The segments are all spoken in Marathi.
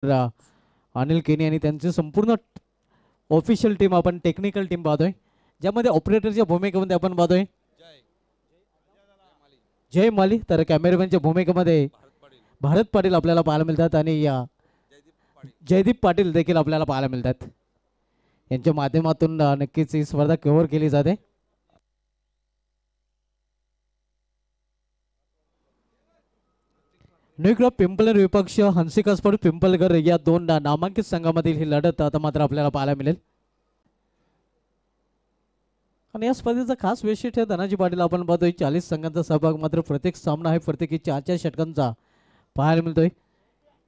अनिल केनी आणि त्यांची संपूर्ण ऑफिशियल टीम आपण टेक्निकल टीम पाहतोय, ज्यामध्ये ऑपरेटरच्या भूमिकेमध्ये आपण पाहतोय जय माली, तर कॅमेरामॅनच्या भूमिकेमध्ये भारत पाटील आपल्याला पाहायला मिळतात आणि जयदीप पाटील देखील आपल्याला पाहायला मिळतात. यांच्या माध्यमातून नक्कीच ही स्पर्धा कव्हर केली जाते. न्यू पिंपळनेर विपक्ष हंसिका स्पोर्ट पिंपळगर या दोन नामांकित संघामधील ही लढत आता मात्र आपल्याला पाहायला मिळेल. आणि या स्पर्धेचा खास वैशिष्ट्य धनाजी पाटील आपण पाहतोय 40 संघांचा सहभाग, मात्र प्रत्येक सामना आहे प्रत्येकी 4 षटकांचा पाहायला मिळतोय.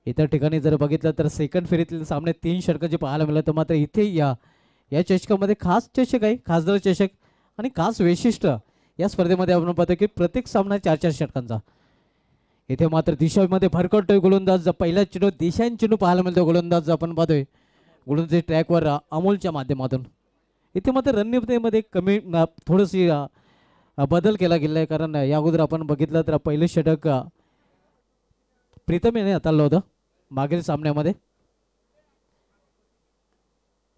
इतर ठिकाणी जर बघितलं तर सेकंड फेरीतील सामने 3 षटकांचे पाहायला मिळत, मात्र इथे या चषकामध्ये खास चषक आहे, खासदार चषक, आणि खास वैशिष्ट्य या स्पर्धेमध्ये आपण पाहतो की प्रत्येक सामना 4 षटकांचा. इथे मात्र दिशामध्ये भरकटतोय गोलंदाज, पहिला चेंडू दिशांनी चेंडू पाहायला मिळतो गोलंदाज आपण पाहतोय गोलंदाजी ट्रॅकवर अमोलच्या माध्यमातून. इथे मात्र रणनीतीमध्ये कमी थोडीशी बदल केला गेला आहे, कारण या अगोदर आपण बघितलं तर पहिलं षटक प्रीतम याने हाताळलं होतं मागील सामन्यामध्ये.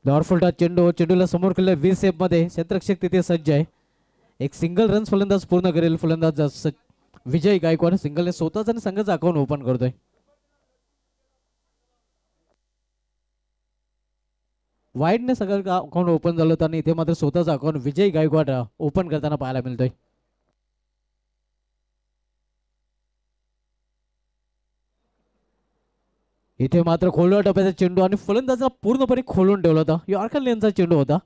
लॉरफुलटा चेंडूला समोर केलं 20 मध्ये, क्षेत्ररक्षक तिथे सज्ज आहे. एक सिंगल रन्स फलंदाज पूर्ण करेल फलंदाज विजय गायकवाड. सिंगलने स्वतःच आणि संघाचं अकाउंट ओपन करतोय. वाईडने सगळं अकाउंट ओपन झालं होतं आणि इथे मात्र स्वतःचं अकाउंट विजय गायकवाड ओपन करताना पाहायला मिळतोय. इथे मात्र खोलवा टप्प्याचा चेंडू आणि फलंदाजाला पूर्णपणे खोलून ठेवला होता. यॉर्कर लेनचा चेंडू होता.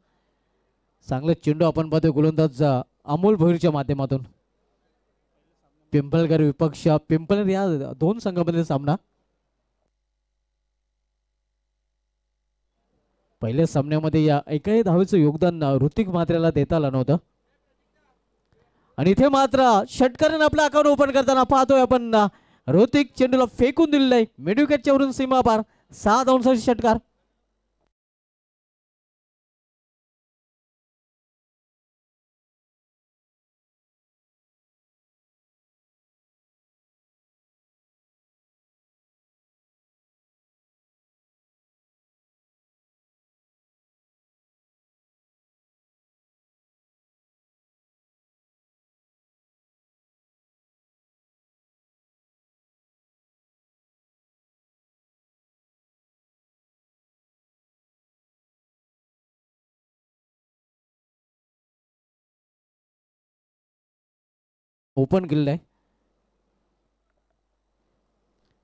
चांगला चेंडू आपण पाहतोय गोलंदाज अमोल भोईरच्या माध्यमातून. पिंपळगर विपक्ष पिंपळनेर या दोन संघांमधील सामना. पहिल्या सामन्यामध्ये या एकाही धावेचं योगदान ऋतिक म्हात्रेला देता आलं नव्हतं, आणि इथे मात्र षटकाराने आपला अकाउंट ओपन करताना पाहतोय आपण ऋतिक चेंडूला फेकून दिलेलं आहे मिडविकेटच्या वरून सीमा पार. 6 धावांसाठी षटकार. ओपन केलेलं आहे.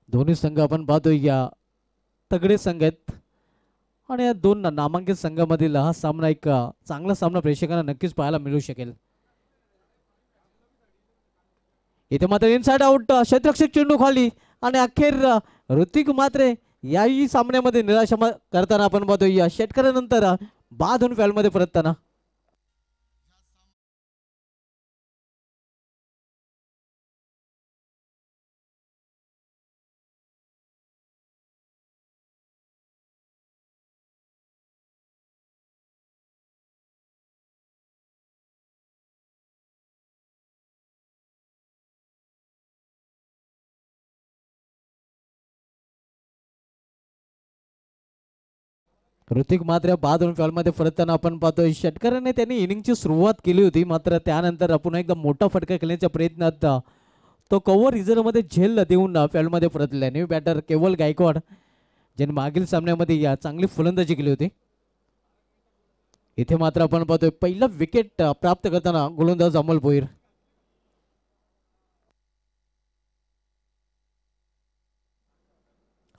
दोन्ही संघ आपण पाहतोय या तगडे संघ आहेत, आणि या दोन नामांकित संघामधील हा सामना एक चांगला सामना प्रेक्षकांना नक्कीच पाहायला मिळू शकेल. इथे मात्र इनसाइड आउट, क्षेत्ररक्षक चेंडू खाली, आणि अखेर ऋतिक मात्रे याही सामन्यामध्ये निराशा करताना आपण पाहतोय या षटकारानंतर बाद होऊन फॅलमध्ये परतताना. ऋतिक मात्र बाद होऊन फॅलमध्ये परतताना आपण पाहतोय षटकाराने त्यांनी इनिंगची सुरुवात केली होती, मात्र त्यानंतर पुन्हा एकदा मोठा फटका खेळण्याच्या प्रयत्नात तो कव्हर रिझर्व्हमध्ये झेल देऊन फॅलमध्ये परतला. न्यू बॅटर केवल गायकवाड, ज्यांनी मागील सामन्यामध्ये या चांगली फलंदाजी केली होती. इथे मात्र आपण पाहतोय पहिला विकेट प्राप्त करताना गोलंदाज अमोल भोईर.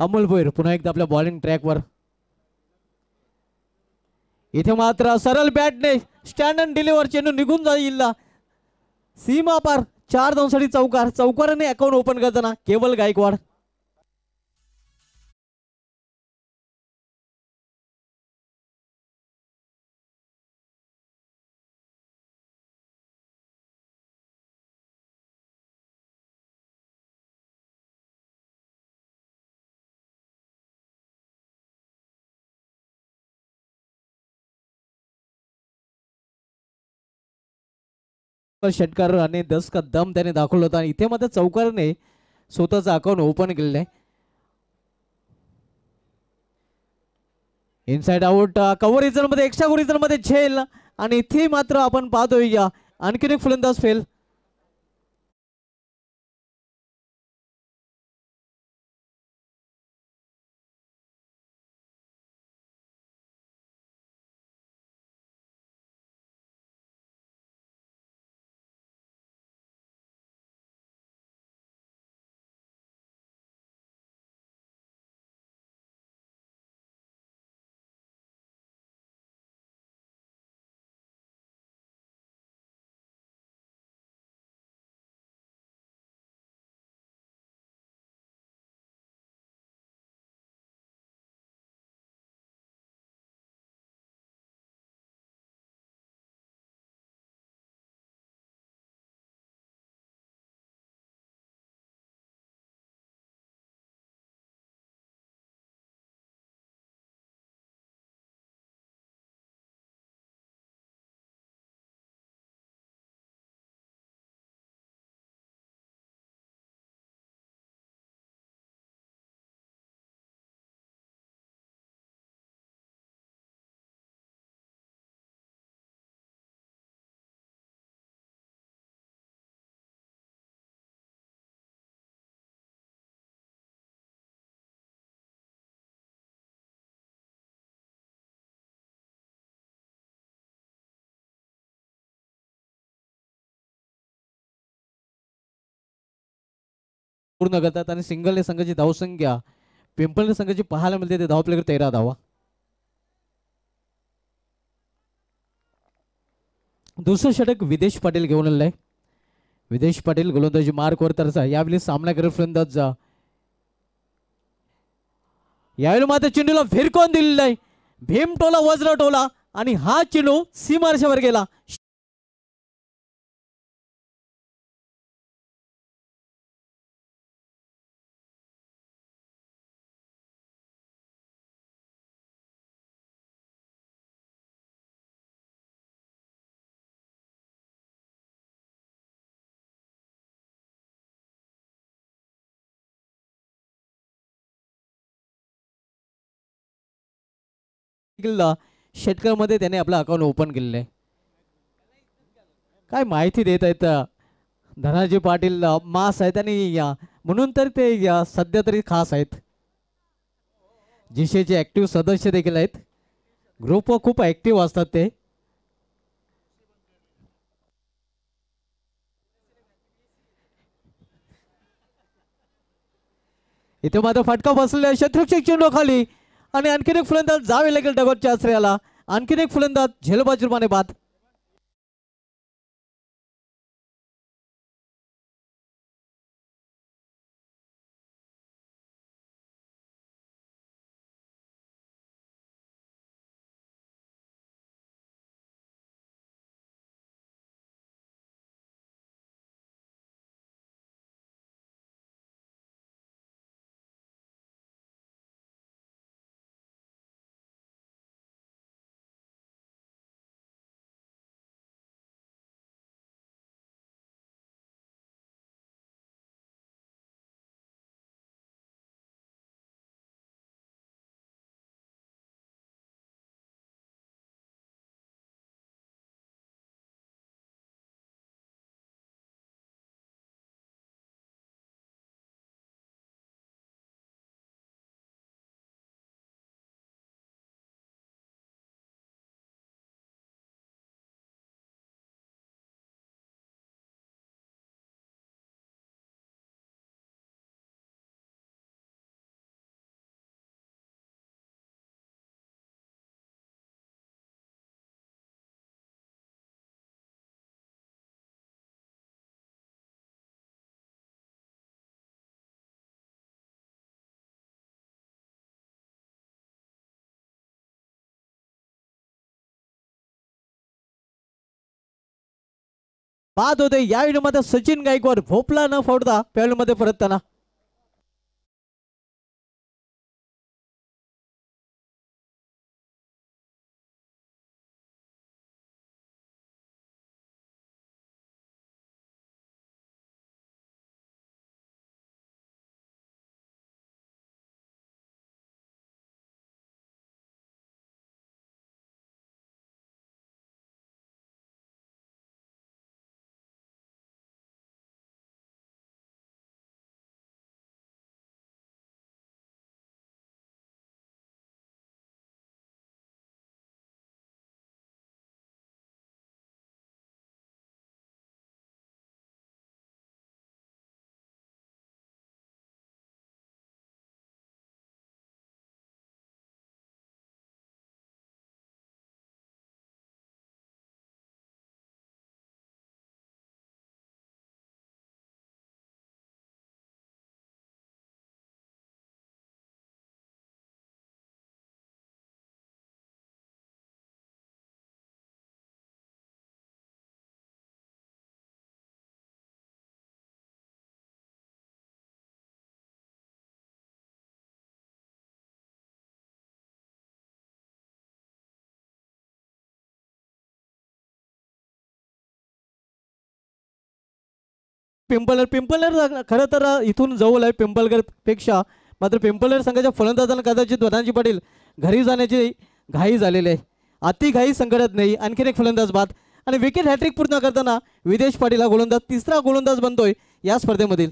अमोल भोईर पुन्हा एकदा आपल्या बॉलिंग ट्रॅकवर. इथे मात्र सरळ बॅटने स्टँड अँड डिलिव्हर चेंडू निघून जाईल सीमा पार. 4 धावांसाठी चौकार. चौकाराने अकाउंट ओपन करताना केवल गायकवाड. षटकार आणि 10 का दम त्याने दाखवला होता, आणि इथे मात्र चौकाराने स्वतःचा अकाउंट ओपन केलेलं आहे. इनसाइड आउट कव्हर रिझन मध्ये एक्स्ट्रा रिझन मध्ये झेल आणि इथे मात्र आपण पाहतोय या आणखीन एक फलंदाज फेल. पूर्ण करतात आणि सिंगलने संघाची धावसंख्या पिंपळने संघाची पाहायला मिळते ते धाव प्लेयर 13 धावा. दुसरं षटक विदेश पाटील घेऊन आलेलं आहे. विदेश पाटील गोलंदाजी मार्क वरतरचा यावेळी सामना करत फलंदाज यावेळी मात्र चेंडूला भिरकवून दिलेला आहे. भीमटोला वज्र टोला आणि हा चेंडू सीमारेषेवर गेला. षटकामध्ये त्याने आपलं अकाउंट ओपन केलेलं आहे. काय माहिती देत आहेत धनाजी पाटील मास आहेत आणि म्हणून तर ते सध्या तरी खास आहेत. जिशेचे ऍक्टिव्ह सदस्य देखील आहेत. ग्रुप खूप ऍक्टिव्ह असतात ते. इथे मात्र फटका बसलेला शत्रुक्षक चेंडू खाली आणि आणखीन एक फलंदाज जावे लागेल डगॉटच्या आश्रयाला. आणखीन एक फलंदाज झेलबाजूमाने बाद. बाद होते यावेळी मध्ये सचिन गायकवाड भोपला न फोडता मध्ये परतताना. पिंपलर खरं तर इथून जवळ आहे पिंपलगर पेक्षा, मात्र पिंपलर संघाच्या फलंदाजांना कदाचित धनाजी पाटील घरी जाण्याची घाई झालेली आहे. अति घाई संकटात नाही. आणखीन एक फलंदाज बाद आणि विकेट हॅट्रिक पूर्ण करताना विदेश पाटील हा गोलंदाज तिसरा गोलंदाज बनतोय या स्पर्धेमधील.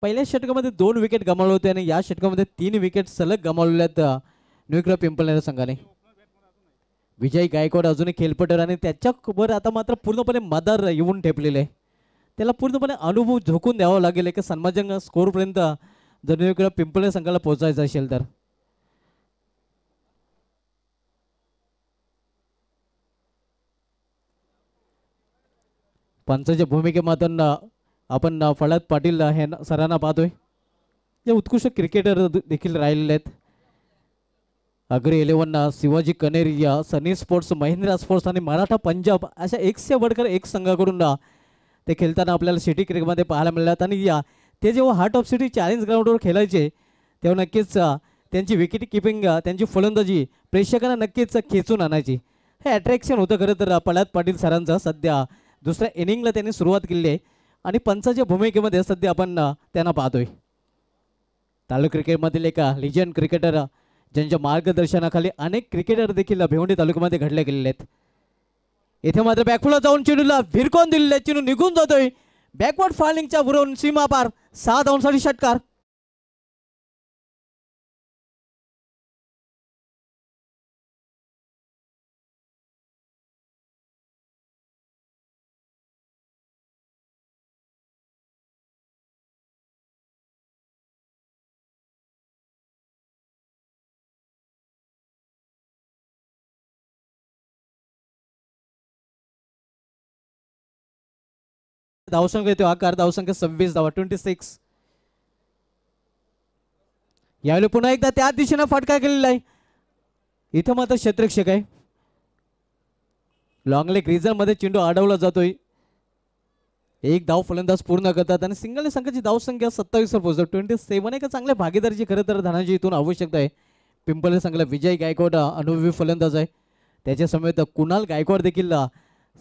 पहिल्या षटकामध्ये 2 विकेट गमावले होते आणि या षटकामध्ये 3 विकेट सलग गमावलेल्या आहेत न्यूक्लियर पिंपळनेर संघाने. विजय गायकवाड अजूनही खेळपटर आणि त्याच्यावर आता मात्र पूर्णपणे मदार येऊन ठेपलेले आहे. त्याला पूर्णपणे अनुभव झोकून द्यावा लागेल एका सन्मानजनक स्कोरपर्यंत जर न्यूक्लियर पिंपळनेर संघाला पोहोचायचं असेल तर. पंचाच्या भूमिकेमधून आपण फळद पाटील हे सरांना पाहतोय. जे उत्कृष्ट क्रिकेटर देखील राहिलेले आहेत. अग्री 11 शिवाजी कनेरिया, सनी स्पोर्ट्स, महिंद्रा स्पोर्ट्स आणि मराठा पंजाब अशा एकशे वर्कर एक संघाकडून ते खेळताना आपल्याला सिटी क्रिकेटमध्ये पाहायला मिळतात. आणि ते जेव्हा हार्ट ऑफ सिटी चॅलेंज ग्राउंडवर खेळायचे तेव्हा नक्कीच त्यांची विकेट किपिंग, त्यांची फलंदाजी प्रेक्षकांना नक्कीच खेचून आणायची. हे अट्रॅक्शन होतं खरं तर फळद पाटील सरांचं. सध्या दुसऱ्या इनिंगला त्यांनी सुरुवात केली आहे आणि पंचाच्या भूमिकेमध्ये सध्या आपण त्यांना पाहतोय. तालुका क्रिकेटमधील एका लिजंड क्रिकेटर ज्यांच्या मार्गदर्शनाखाली अनेक क्रिकेटर देखील भिवंडी तालुक्यामध्ये घडले गेलेले आहेत. इथे मात्र बॅकफुलला जाऊन चेंडूला भिरकून दिलेला चेंडू निघून जातोय. बॅकवर्ड फालिंगच्या वरून सीमा पार 6 धावांसाठी षटकार. धावसंख्या येतो आकार. धावसंख्या 26 धावा, 26. यावेळी पुन्हा एकदा त्या दिशेनं फटका केलेला आहे. इथं मात्र क्षेत्ररक्षक आहे. लॉंग लेग रिझन मध्ये चेंडू अडवला जातोय. एक धाव फलंदाज पूर्ण करतात आणि सिंगल संघाची धावसंख्या 27 वर पोहोचतो. 27 एका चांगल्या भागीदारीची खरं तर धनाजी इथून आवश्यकता आहे. पिंपळनेर संघाला विजय गायकवाड अनुभवी फलंदाज आहे. त्याच्या समेत कुणाल गायकवाड देखील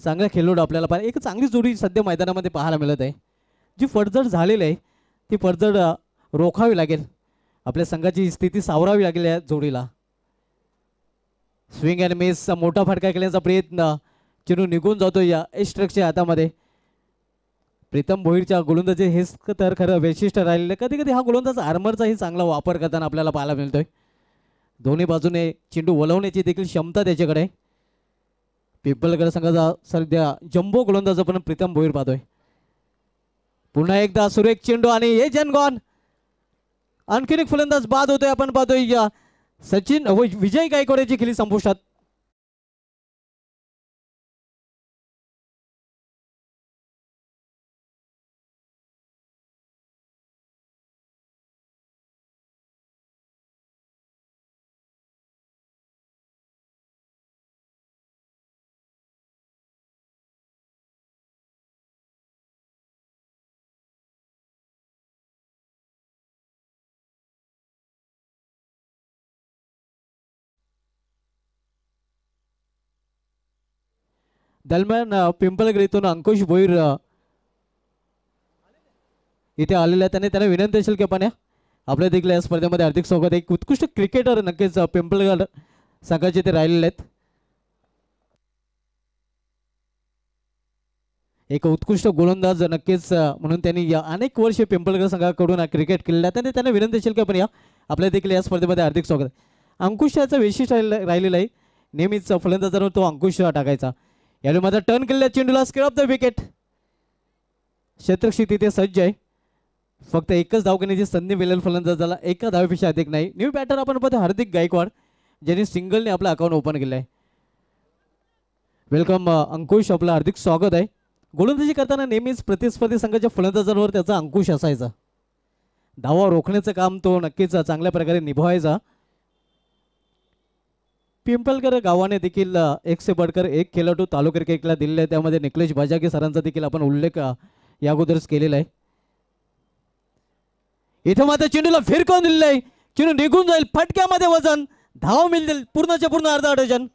चांगला खेळलोड आपल्याला पाहिजे. एक चांगली जोडी सध्या मैदानामध्ये पाहायला मिळत आहे. जी पडझड झालेली आहे ती पडझड रोखावी लागेल. आपल्या संघाची स्थिती सावरावी लागेल या जोडीला. स्विंग अँड मिसचा मोठा फटका केल्याचा प्रयत्न, चेंडू निघून जातो या एस्ट्रकच्या हातामध्ये. प्रीतम भोईरच्या गोलंदाजी हेच तर खरं वैशिष्ट्य राहिलेलं. कधी कधी हा गोलंदाज आर्मरचाही चांगला वापर करताना आपल्याला पाहायला मिळतोय. दोन्ही बाजूने चेंडू वळवण्याची देखील क्षमता त्याच्याकडे. पिंपळगड संघाचा सध्या जम्बो गोलंदाज आपण प्रीतम भोईर पाहतोय. पुन्हा एकदा सुरेख चेंडू आणि हे जनगॉन. आणखीन एक फलंदाज बाद होतोय. आपण पाहतोय या सचिन विजय गायकवाडची खेळी संपुष्टात. दरम्यान पिंपळगड इथून अंकुश भोईर इथे आलेले आहेत. त्यांना विनंती असेल की आपण आपल्या देखील या स्पर्धेमध्ये हार्दिक स्वागत. एक उत्कृष्ट क्रिकेटर नक्कीच पिंपळगड संघाचे ते राहिलेले आहेत. एक उत्कृष्ट गोलंदाज नक्कीच म्हणून त्यांनी अनेक वर्षे पिंपळकर संघाकडून क्रिकेट केलेलं आहे. त्यांनी त्यांना विनंती असेल की आपण या आपल्या देखील या स्पर्धेमध्ये हार्दिक स्वागत आहे. अंकुश याचं वैशिष्ट्य राहिलेलं आहे, नेहमीच फलंदाजावर तो अंकुश टाकायचा. यावेळी माझा टर्न केलेल्या चेंडूला स्क्वेअर ऑफ द विकेट. क्षेत्रक्षी तिथे सज्ज आहे, फक्त एकच धाव घेण्याची संधी मिळेल फलंदाजाला, एका धावेपेक्षा अधिक नाही. न्यू बॅटर आपण पाहतो हार्दिक गायकवाड, ज्यांनी सिंगलने आपलं अकाउंट ओपन केलं आहे. वेलकम अंकुश, आपलं हार्दिक स्वागत आहे. गोलंदाजी करताना नेहमीच प्रतिस्पर्धी संघाच्या फलंदाजांवर त्याचा अंकुश असायचा. धावा रोखण्याचं काम तो नक्कीच चांगल्या प्रकारे निभवायचा. पिंपळकर गावाने देखील एक से बढ़कर एक खेळाडू तालुका क्रिकेटला दिलेला आहे. त्यामध्ये निकलेश बजागे सरांचा देखील आपण उल्लेख या अगोदरच केलेला आहे. इथं मात्र चेंडूला फिरकवून दिलेलं आहे, चेंडू निघून जाईल, फटक्यामध्ये वजन, धाव मिळतील पूर्णच्या पूर्ण अर्धा डझन.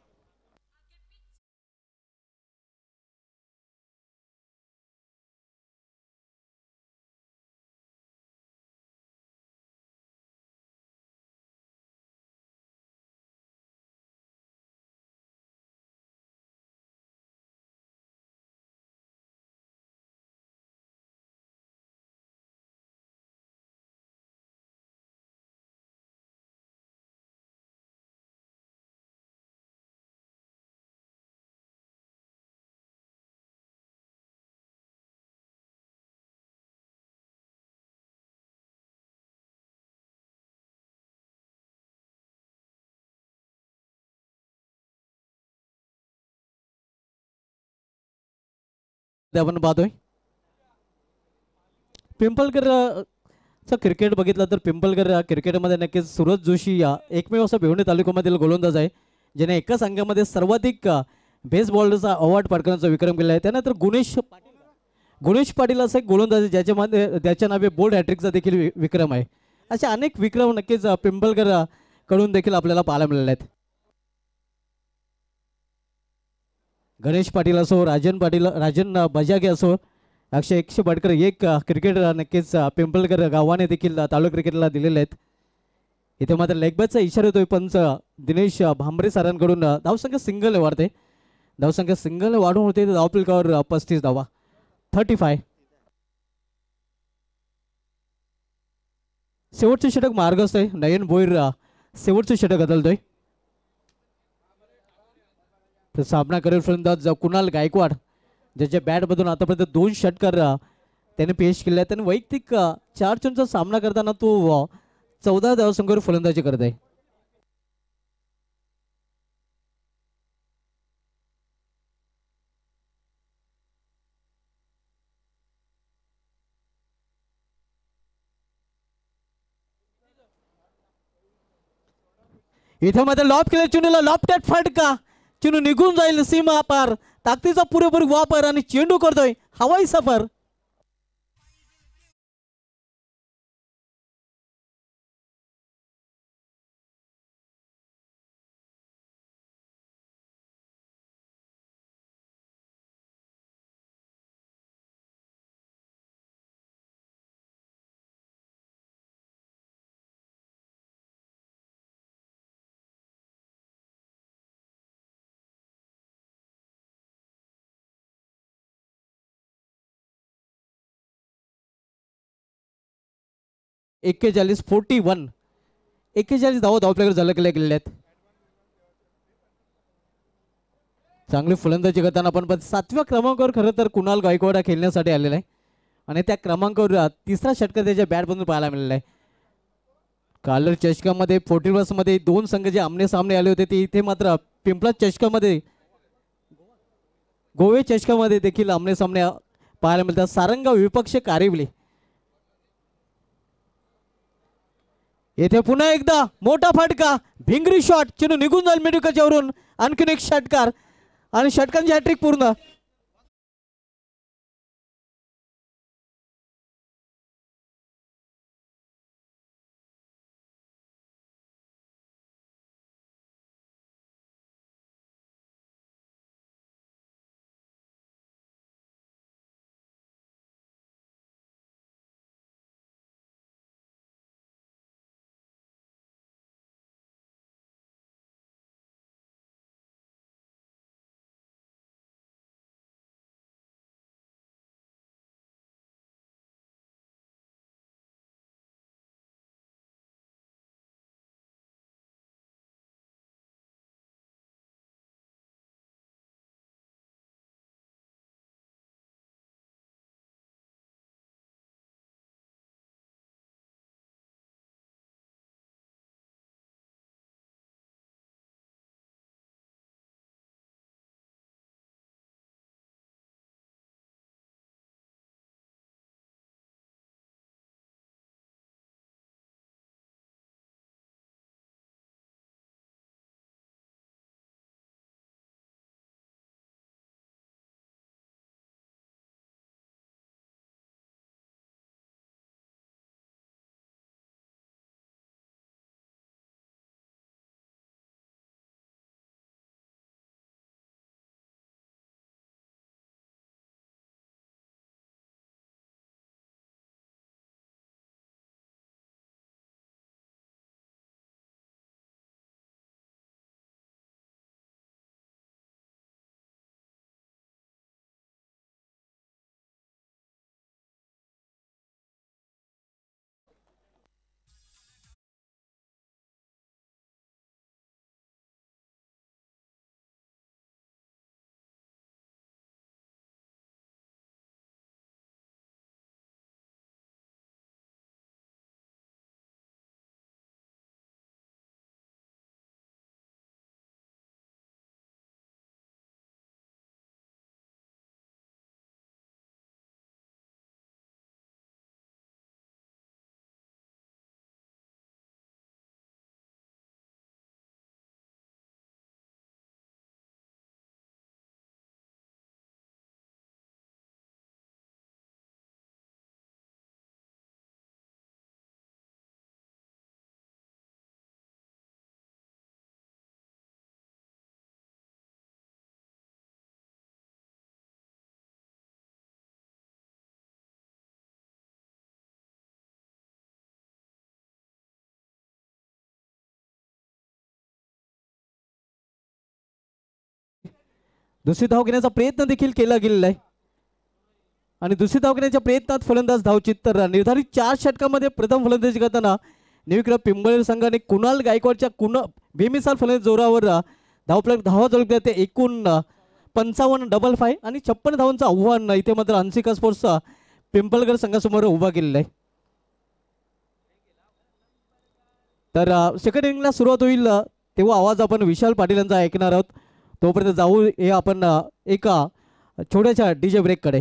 आपण पाहतोय पिंपळकर क्रिकेट बघितलं तर पिंपळकर क्रिकेटमध्ये नक्कीच सूरज जोशी या एकमेव असा भिवंडी तालुक्यामधील गोलंदाज आहे ज्याने एका संघामध्ये सर्वाधिक बेस बॉलरचा अवॉर्ड पटकवण्याचा विक्रम केला आहे. त्यानंतर गुणेश पाटील असा एक गोलंदाज आहे ज्याच्यामध्ये त्याच्या नावे बोल्ड हॅट्रिकचा देखील विक्रम आहे. असे अनेक विक्रम नक्कीच पिंपळकर कडून देखील आपल्याला पाहायला मिळाले आहेत. गणेश पाटील असो, राजन बजागे असो, अक्षय एकशे बढ़कर एक क्रिकेट नक्कीच पिंपळकर गावाने देखील तालुका क्रिकेटला दिलेले आहेत. इथे मात्र लेगबॅटचा इशारा येतोय पंच दिनेश भांबरे सरांकडून. धावसंख्या सिंगल वाढते, धावसंख्या सिंगल वाढून होते. धावफलकावर 35 धावा, 35. शेवटचे षटक मार्गस्थ आहे. नयन भोईर शेवटचे षटक बदलतोय. तर सामना करेल फलंदाज कुणाल गायकवाड, ज्याच्या बॅटमधून आतापर्यंत 2 षटकार त्याने पेश केले आहेत. त्याने वैयक्तिक 4 चेंडूचा सामना करताना तो 14 धावसंख्येवर फलंदाजी करत आहे. इथं मध्ये लॉप केले चेंडूला, लॉफ्टेड फटका, चेंडू निघून जाईल सीमा पार. ताकदीचा पुरेपूर वापर आणि चेंडू करतोय हवाई सफर. एक्केचाळीस 41 धावा धावपल्याकडे झलकल्या गेलेल्या आहेत. चांगली फलंदाजी करताना आपण 7व्या क्रमांकावर खरं तर कुणाल गायकवाड खेळण्यासाठी आलेला आहे आणि त्या क्रमांकावर तिसरा षटकार त्याच्या बॅटमधून पाहायला मिळालेला आहे. कालर चषकामध्ये 40 मध्ये 2 संघ जे आमने सामने आले होते ते इथे मात्र पिंपळा चषकामध्ये, गोवे चषकामध्ये देखील आमने सामने पाहायला मिळतात. सारंगा विपक्ष कारिवली. येथे पुन्हा एकदा मोठा फटका, भिंगरी शॉट, चेंडू निघून जाईल मेडुकाच्या वरून. आणखीन एक षटकार आणि षटकांची हॅट्रिक पूर्ण. दुसरी धाव घेण्याचा प्रयत्न देखील केला गेलेला आहे आणि दुसरी धाव घेण्याच्या प्रयत्नात फलंदाज धावचित तर निर्धारित 4 षटकामध्ये प्रथम फलंदाजी करताना निविक्र पिंपळेर संघाने कुणाल गायकवाडच्या बेमिसाल फलंदाजी जोरावर धावफलक धावा जोडल्या ते एकूण 55 डबल 5 आणि 56 धावांचं आव्हान इथे मात्र हंसिका स्पोर्ट्सचा पिंपळगड संघासमोर उभा केलेला आहे. तर सेकंड इनिंगला सुरुवात होईल तेव्हा आवाज आपण विशाल पाटील यांचा ऐकणार आहोत. तोपर्यंत जाऊ हे आपण एका छोट्याशा डीजे ब्रेककडे.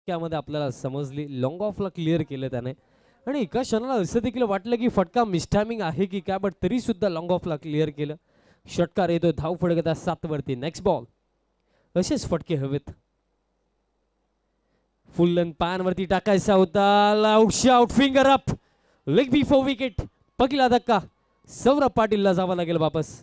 षटक्यामध्ये आपल्याला समजली. लॉंग ऑफला क्लिअर केलं त्याने आणि एका क्षणाला असं देखील वाटलं की फटका मिसटायमिंग आहे की काय, बट तरी सुद्धा लॉंग ऑफला क्लिअर केलं. षटकार येतो, धाव फटकत 7 वरती. Next ball. असेच फटके हवेत. फुल लेंथ पायांवरती टाकायचा होता. Out shot, finger up, leg before wicket. पहिला धक्का सौरभ पाटीलला जावा लागेल वापस.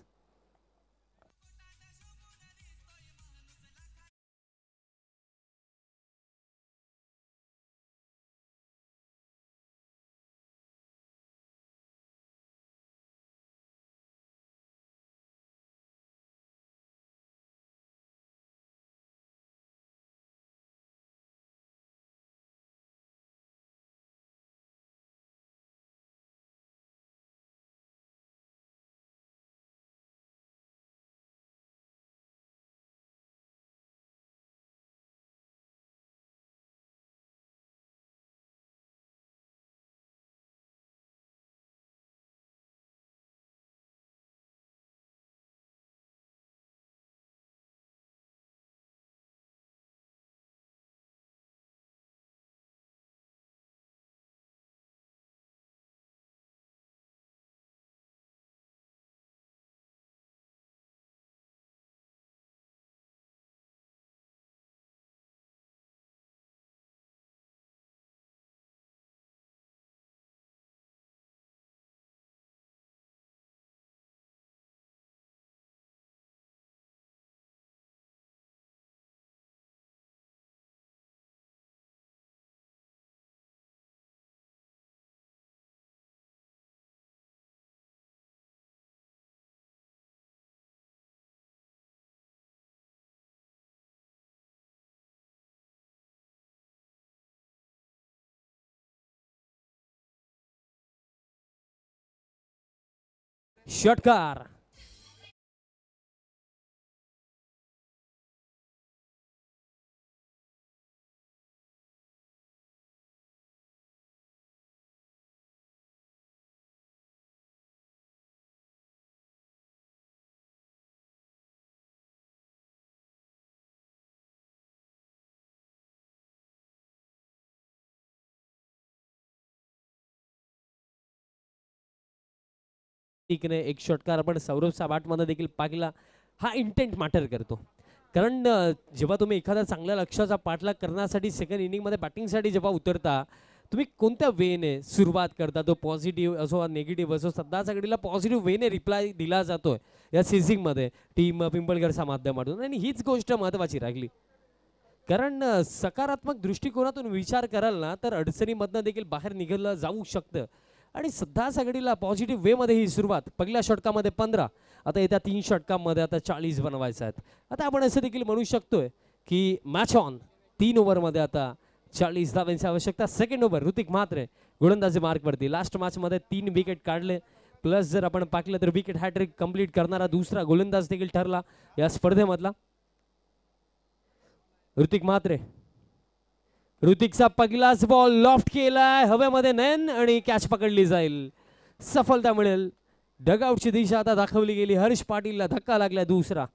षटकार. ने एक षटकार आपण सौरभ साबाटमध्ये देखील पाहिला. हा इंटेंट मॅटर करतो. कारण जेव्हा तुम्ही एखाद्या चांगल्या लक्ष्याचा पाठलाग करण्यासाठी सेकंड इनिंगमध्ये बॅटिंगसाठी जेव्हा उतरता, तुम्ही कोणत्या वेने सुरुवात करता, तो पॉझिटिव्ह असो निगेटिव्ह असो, सध्याच्या घडीला पॉझिटिव्ह वेने रिप्लाय दिला जातोय या सीझिंगमध्ये टीम पिंपळगडच्या माध्यमातून, आणि हीच गोष्ट महत्त्वाची राहिली. कारण सकारात्मक दृष्टिकोनातून विचार कराल ना, तर अडचणीमधनं देखील बाहेर निघालं जाऊ शकतं. आणि सध्या सगळीला पॉझिटिव्ह वेमध्ये ही सुरुवात. पहिल्या षटकामध्ये 15, आता येत्या 3 षटकामध्ये आता 40 बनवायचं आहेत. आता आपण असं देखील म्हणू शकतोय की मॅच ऑन. 3 ओव्हरमध्ये आता 40 धावांची आवश्यकता. सेकंड ओव्हर ऋतिक म्हात्रे गोलंदाजी मार्कवरती. लास्ट मॅचमध्ये 3 विकेट काढले, प्लस जर आपण पाहिलं तर विकेट हॅट्रिक कंप्लीट करणारा दुसरा गोलंदाज देखील ठरला या स्पर्धेमधला. ऋतिक म्हात्रे. ऋतिकचा पहिलाच बॉल लॉफ्ट केलाय हवेमध्ये, नयन, आणि कॅच पकडली जाईल. सफलता मिळेल. डगआउटची दिशा आता दाखवली गेली. हर्ष पाटीलला धक्का लागला दुसरा.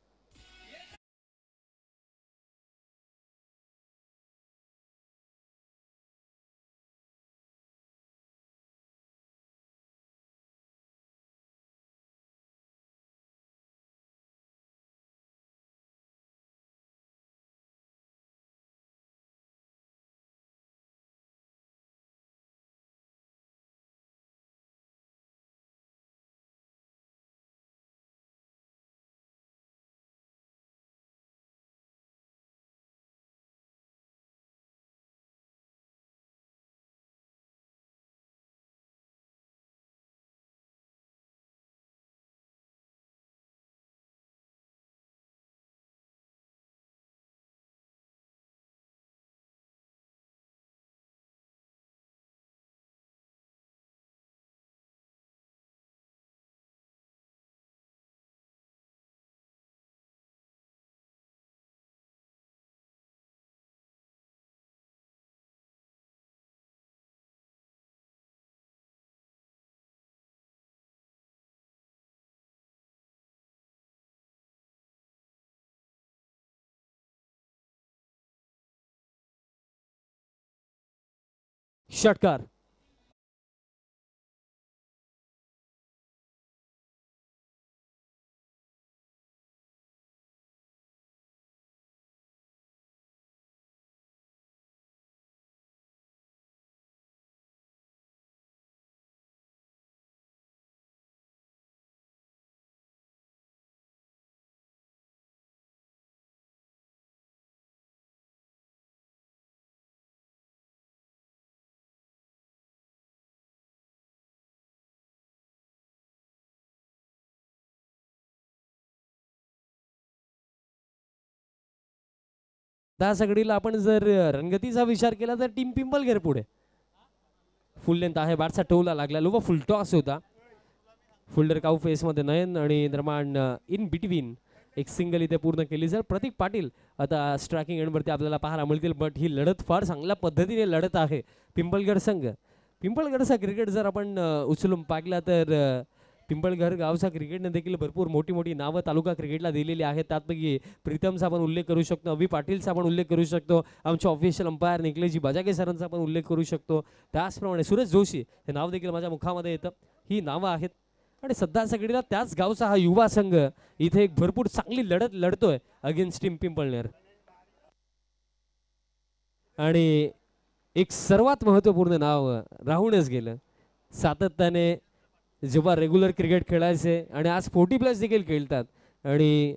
षटकार. त्या सगळीला आपण जर रणगतीचा विचार केला तर टीम पिंपलघर पुढे. फुल लेंथ आहे, बाटचा टोला लागला, लोवा फुल टॉस होता. फुल्डर काऊ फेस मध्ये नयन आणि दरम्यान इन बिटवीन एक सिंगल इथे पूर्ण केली. जर प्रतीक पाटील आता स्ट्रायकिंग एंडवरती आपल्याला पाहायला मिळतील, बट ही लढत फार चांगल्या पद्धतीने लढत आहे पिंपलगड संघ. पिंपळगडचा क्रिकेट जर आपण उचलून पाहिला तर पिंपळघर गावचा क्रिकेटने देखील भरपूर मोठी मोठी नावं तालुका क्रिकेटला दिलेली आहेत. त्यापैकी प्रीतमचा आपण उल्लेख करू शकतो, अभि पाटीलचा आपण उल्लेख करू शकतो, आमचे ऑफिशियल अंपायर निखिलजी बजागे सरांचा आपण उल्लेख करू शकतो. त्याचप्रमाणे सुरेश जोशी हे नाव देखील माझ्या मुखामध्ये येतं. ही नावं आहेत आणि सध्या सगळीला त्याच गावचा हा युवा संघ इथे एक भरपूर चांगली लढत लढतोय अगेन्स्ट टीम पिंपळनेर. आणि एक सर्वात महत्त्वपूर्ण नाव राहूनच गेलं. सातत्याने जेव्हा रेग्युलर क्रिकेट खेळायचे आणि आज 40+ देखील खेळतात आणि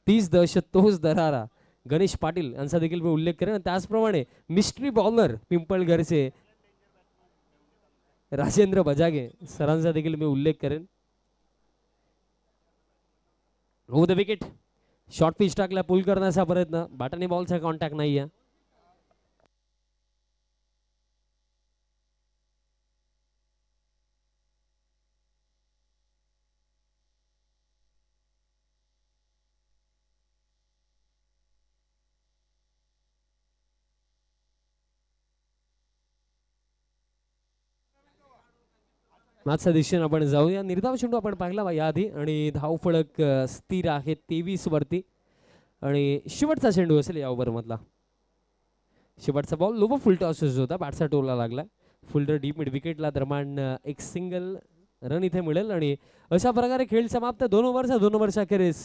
30 दशक तोच दरारा गणेश पाटील यांचा देखील मी उल्लेख करेन. त्याचप्रमाणे मिस्ट्री बॉलर पिंपळघरचे राजेंद्र बजागे सरांचा देखील मी उल्लेख करेन. हो द विकेट. शॉर्ट पिच टाकला, पुल करण्याचा प्रयत्न, बाटाने बॉलचा कॉन्टॅक्ट नाही आहे. मॅचच्या दिशेने आपण जाऊया. निर्धाव चेंडू आपण पाहिला याआधी आणि धाव फलक स्थिर आहे 23 वरती आणि शेवटचा चेंडू असेल या ओव्हर मधला. शेवटचा बॉल लोवर फुल टॉस होता, बॅटचा टोला लागला. फुल्डर डीप मिड विकेटला दरम्यान एक सिंगल रन इथे मिळेल आणि अशा प्रकारे खेळ समाप्त. 2 ओव्हरच्या अखेरीस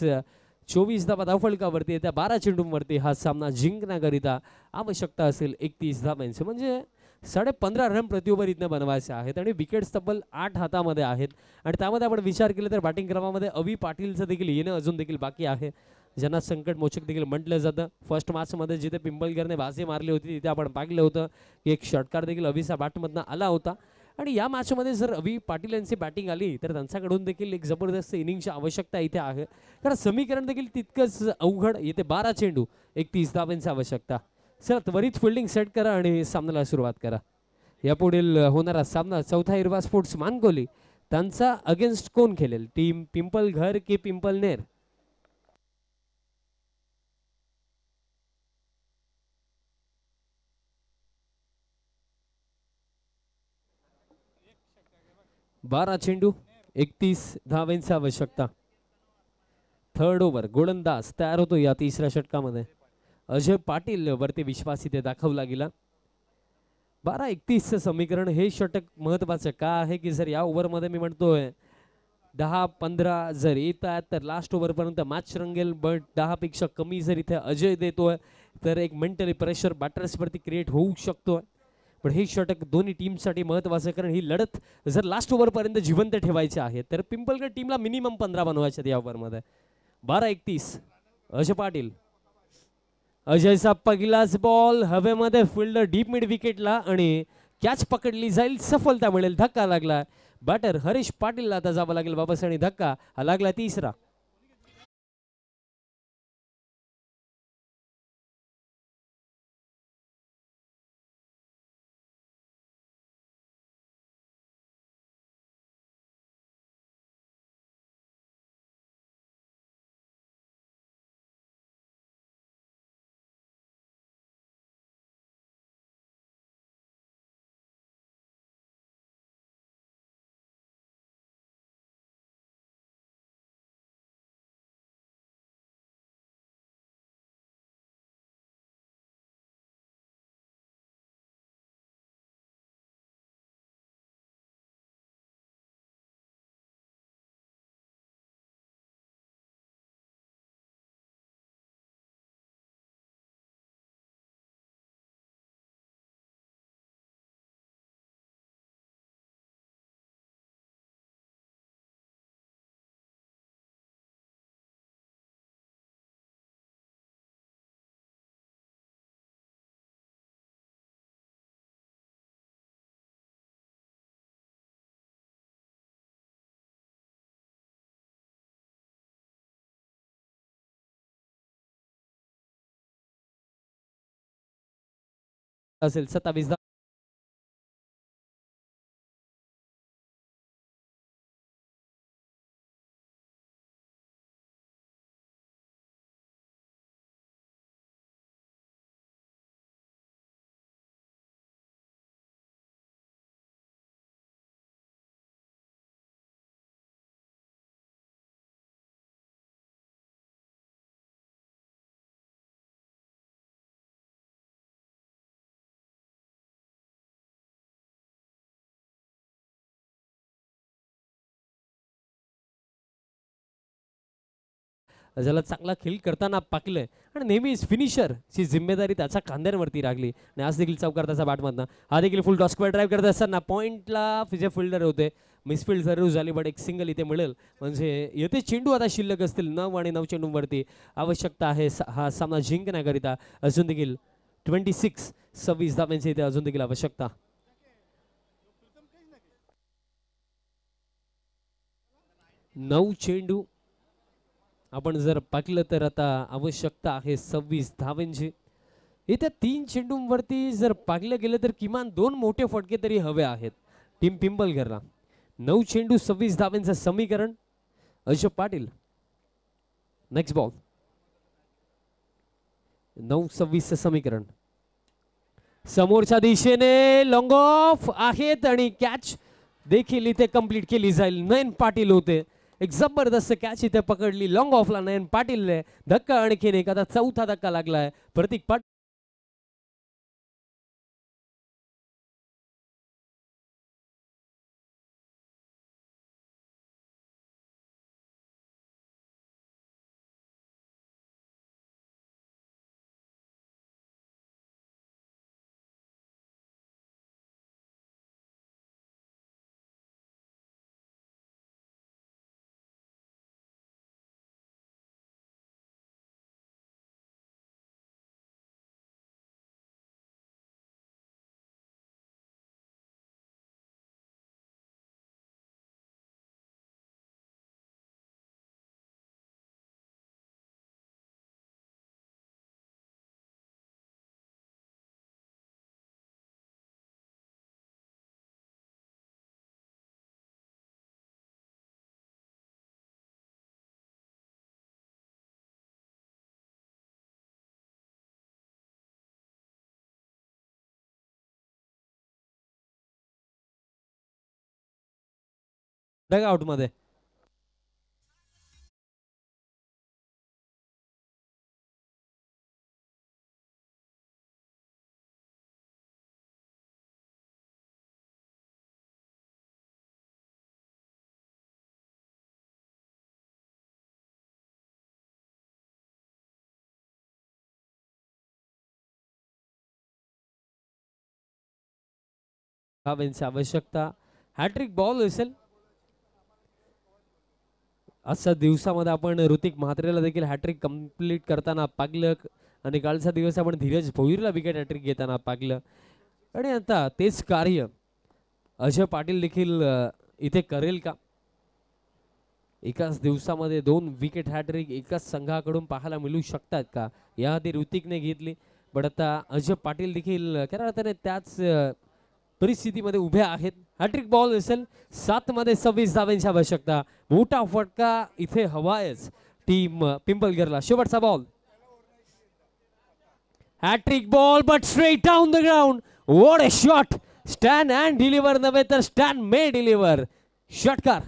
24 धावा धावफलकावरती येत्या 12 चेंडूंवरती हा सामना जिंकण्याकरिता आवश्यकता असेल 31 धावांची, म्हणजे 15.5 रन प्रति ओव्हर इथनं बनवायचे आहेत आणि विकेट्स तब्बल 8 हातामध्ये आहेत. आणि त्यामध्ये आपण विचार केला तर बॅटिंग क्रमामध्ये अभि पाटीलचं देखील येणं अजून देखील बाकी आहे, ज्यांना संकट मोचक देखील म्हटलं जातं. फर्स्ट मॅचमध्ये जिथे पिंपळघरने बाजी मारली होती तिथे आपण पाहिलं होतं की एक षटकार देखील अभिचा बॅटमधनं आला होता. आणि या मॅचमध्ये जर अभि पाटील यांची बॅटिंग आली तर त्यांच्याकडून देखील एक जबरदस्त इनिंगची आवश्यकता इथे आहे, कारण समीकरण देखील तितकंच अवघड. येते 12 चेंडू 31 धावांची आवश्यकता. चला त्वरित फिल्डिंग सेट करा आणि सामन्याला सुरुवात करा. यापुढील होणारा सामना चौथा हिरवा स्पोर्ट्स मानकोली त्यांचा अगेन्स्ट कोण खेळेल, टीम पिंपलघर की पिंपलनेर. बारा चेंडू 31 धावांची आवश्यकता. थर्ड ओव्हर गोलंदाज तयार होतो या तिसऱ्या षटकामध्ये. अजय पाटील वरती विश्वास इथे दाखवला गेला. 12-31 समीकरण हे षटक महत्वाचं का आहे की जर या ओव्हरमध्ये मी म्हणतोय 10-15 जर येत आहेत तर लास्ट ओव्हरपर्यंत मॅच रंगेल, बट 10 पेक्षा कमी जर इथे अजय देतोय तर एक मेंटली प्रेशर बॅटर्सवरती क्रिएट होऊ शकतोय. पण हे षटक दोन्ही टीमसाठी महत्वाचं, कारण ही लढत जर लास्ट ओव्हरपर्यंत जिवंत ठेवायची आहे तर पिंपलगड टीमला मिनिमम 15 बनवायचे या ओव्हरमध्ये. 12-31 अजय पाटील. अजयचा पहिलाच बॉल हवेमध्ये, फिल्डर डीप मिड विकेटला आणि कॅच पकडली जाईल, सफलता मिळेल. धक्का लागला, बॅटर हरीश पाटीलला आता जावं लागेल वापस आणि धक्का हा लागला तिसरा. असेल 27 ज्याला चांगला खेळ करताना पाकलंय आणि नेहमीच फिनिशर ची जिम्मेदारी त्याच्या खांद्यांवरती लागली आणि आज देखील चौकार त्याचा बॅटमधनं हा देखील फुल टॉस स्क्वेअर ड्राईव्ह करत असताना पॉइंटला जे फिल्डर होते मिसफिल्ड जरूर झाली बट एक सिंगल इथे मिळेल म्हणजे येथे चेंडू आता शिल्लक असतील 9 आणि 9 चेंडूंवरती आवश्यकता आहे हा सामना जिंकण्याकरिता अजून देखील 26 धावांची इथे अजून देखील आवश्यकता 9 चेंडू आपण जर पाहिलं तर आता आवश्यकता आहे 26 धावांची येत्या 3 चेंडूंवरती जर पाहिलं गेलं तर किमान 2 मोठे फटके तरी हवे आहेत टीम पिंपलगरला 9 चेंडू 26 धावांचं समीकरण अशोक पाटील नेक्स्ट बॉल 9-26 समीकरण समोरच्या दिशेने लॉंग ऑफ आहेत आणि कॅच देखील इथे कंप्लीट केली जाईल नयन पाटील होते एक जबरदस्त कॅच इथे पकडली लॉंग ऑफला नयन पाटीलने धक्का आणखीन एक आता चौथा धक्का लागलाय प्रतीक पाटील डगआउट मध्ये धावांची आवश्यकता हॅट्रिक बॉल असेल आजच्या दिवसामध्ये आपण ऋतिक म्हात्रेला देखील हॅट्रिक कंप्लीट करताना पाहिलं आणि कालचा दिवस आपण धीरज भोईरला विकेट हॅट्रिक घेताना पाहिलं आणि आता तेच कार्य अजय पाटील देखील इथे करेल का एकाच दिवसामध्ये 2 विकेट हॅट्रिक एकाच संघाकडून पाहायला मिळू शकतात का याआधी ऋतिकने घेतली पण आता अजय पाटील देखील खऱ्या अर्थाने त्याच परिस्थितीमध्ये उभे आहेत हॅट्रिक बॉल असेल 7 मध्ये 26 धावांची आवश्यकता मोठा फटका इथे हवायच टीम पिंपलगरला शेवटचा ball hattrick ball but straight down the ground what a shot stand and deliver नव्हे तर स्टँड मे डिलिव्हर षटकार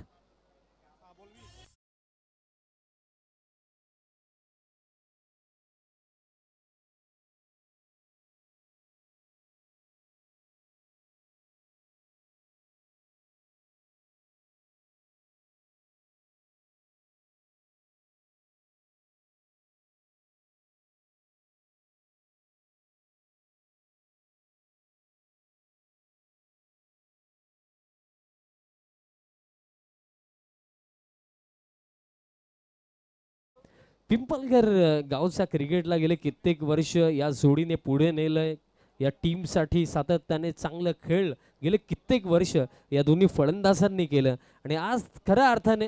पिंपलगर गावच्या क्रिकेटला गेले कित्येक वर्ष या जोडीने पुढे नेलंय या टीमसाठी सातत्याने चांगलं खेळ गेले कित्येक वर्ष या दोन्ही फलंदाजांनी केलं आणि आज खऱ्या अर्थाने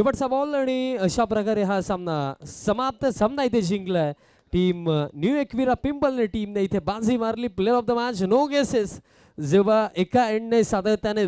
शेवटचा बॉल आणि अशा प्रकारे हा सामना समाप्त. सामना इथे जिंकलाय टीम न्यू एकविरा पिंपलने. टीमने इथे बाजी मारली. Player of the match no guesses. जेव्हा एका एंडने सातत्याने